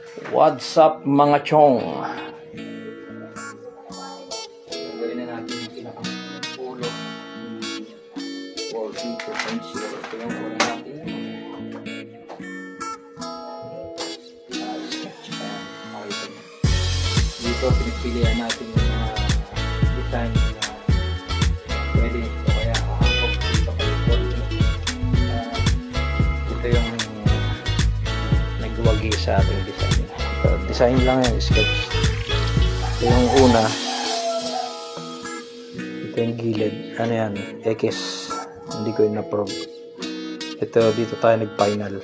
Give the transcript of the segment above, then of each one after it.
What's up mga chong? Gawin na natin yung pinakang ulo. Wall feature pencil. Ito yung ulo natin. Sketch pa yan. Makita nyo. Dito pinipilihan natin yung mga design na pwede ito. Kaya kakakop dito kayo konti. Ito yung nagwagi sa ating design. Design lang yan, sketch. Ito yung una. Ito yung gilid. Ano yan? X. Hindi ko in-approve. Ito, dito tayo nag-final.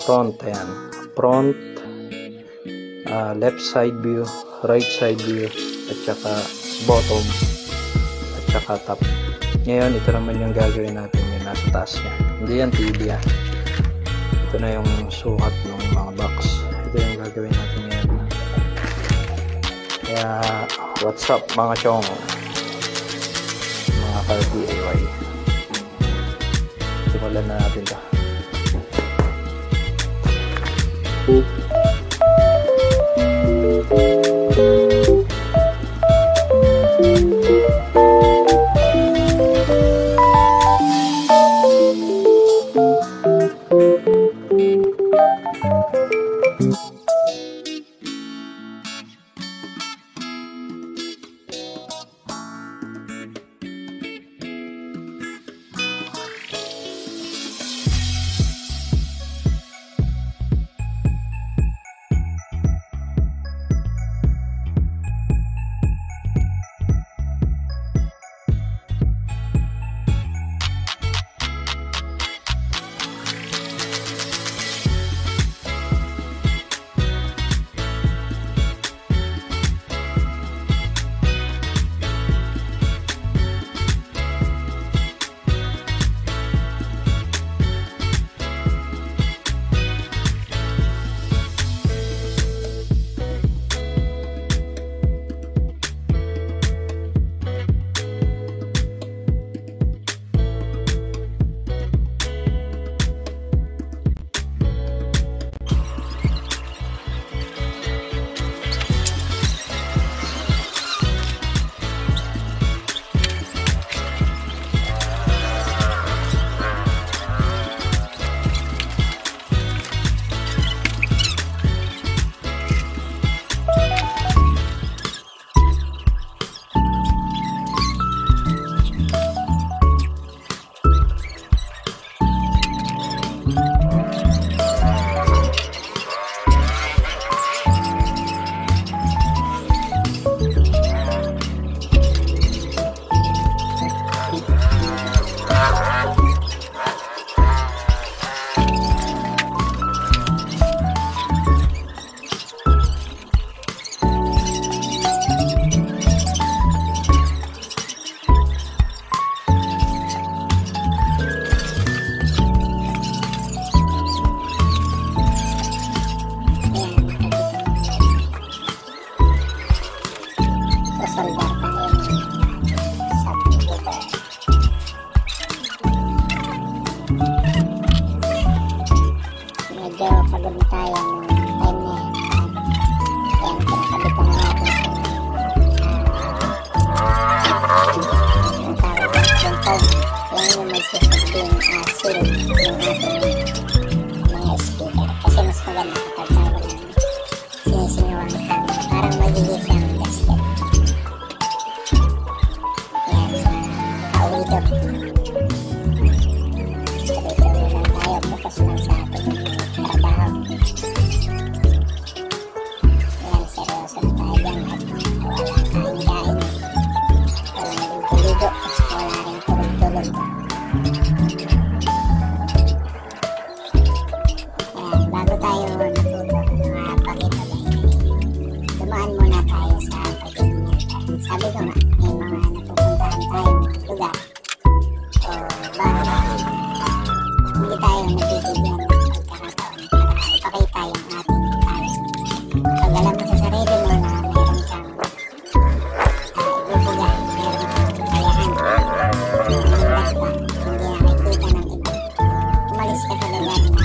Front, ayan. Front. Left side view. Right side view. At saka bottom. At saka top. Ngayon, ito naman yung gagawin natin yung nasa taas niya. Hindi yan TV yan. Ito na yung sukat ng mga box. Ito yung gagawin natin ngayon. Kaya, what's up mga chong? Mga ka-DIY. Simulan na natin ito. Medyo pagod na tayo ng time na yan. Ayan, pinakabitan na natin yung tawag yung phone. Yan yung magsusubing seal yung ating mga speaker. Kasi mas maganda kapag tayo ng sinisingawan ng phone. Parang magiging siyang gasket. Ayan, pauwi ito. Dito lang tayo, focus lang sa ating trabaho. Yan, seryoso na tayo dyan at wala tayong kain. Walang ligo-ligo at wala rin tulog-tulog. Yan, bago tayo natuto mga pakitagay, dumaan muna tayo sa pag-iingat. Sabi ko nga, may mga napupuntahan tayong lugar o bahay. Hindi tayo nabibigyan ng pagkakataon para ipakita yung ating talent. Pag alam mo sa sarili mo na meron kang ibubuga, meron kang kakayahan, hindi basta, hindi nakikita ng iba. Umalis ka sa lugar na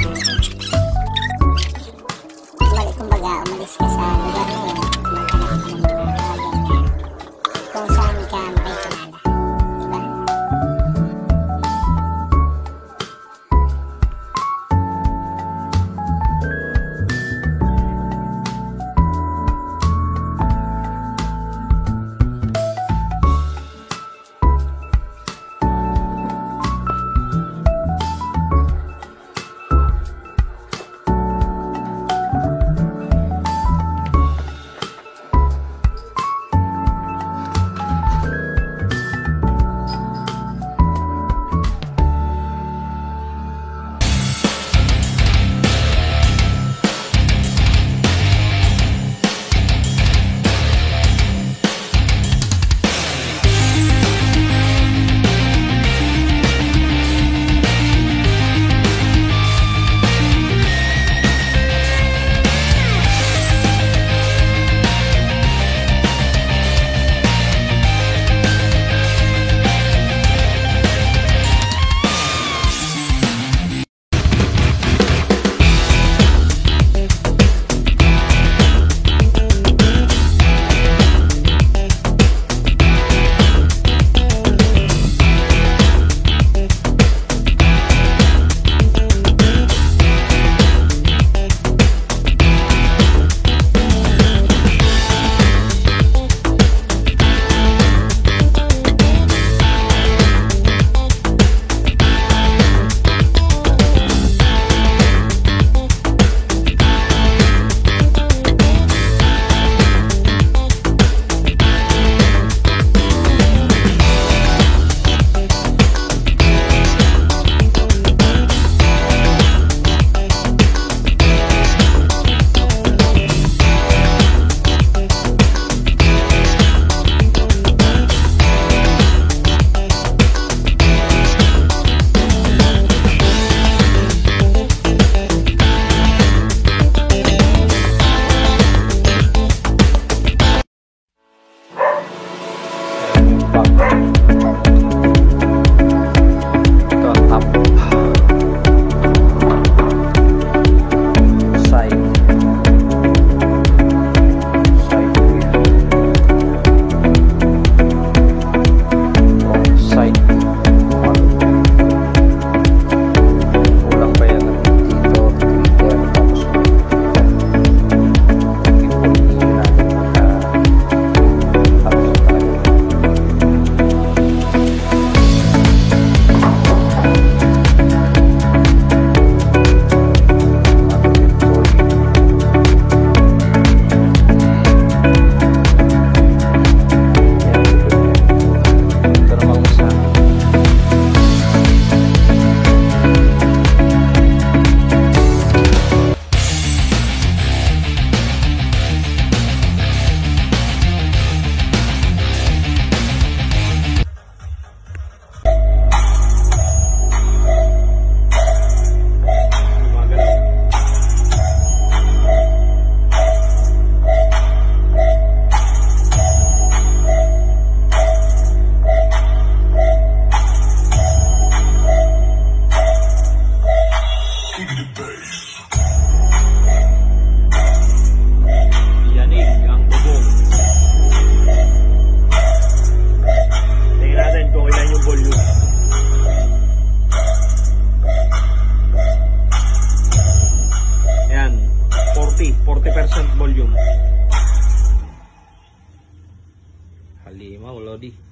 Yanig ang bubong. Tingnan natin kung ilan yung volume. Ayan, 40% volume. Halimaw, Lodi.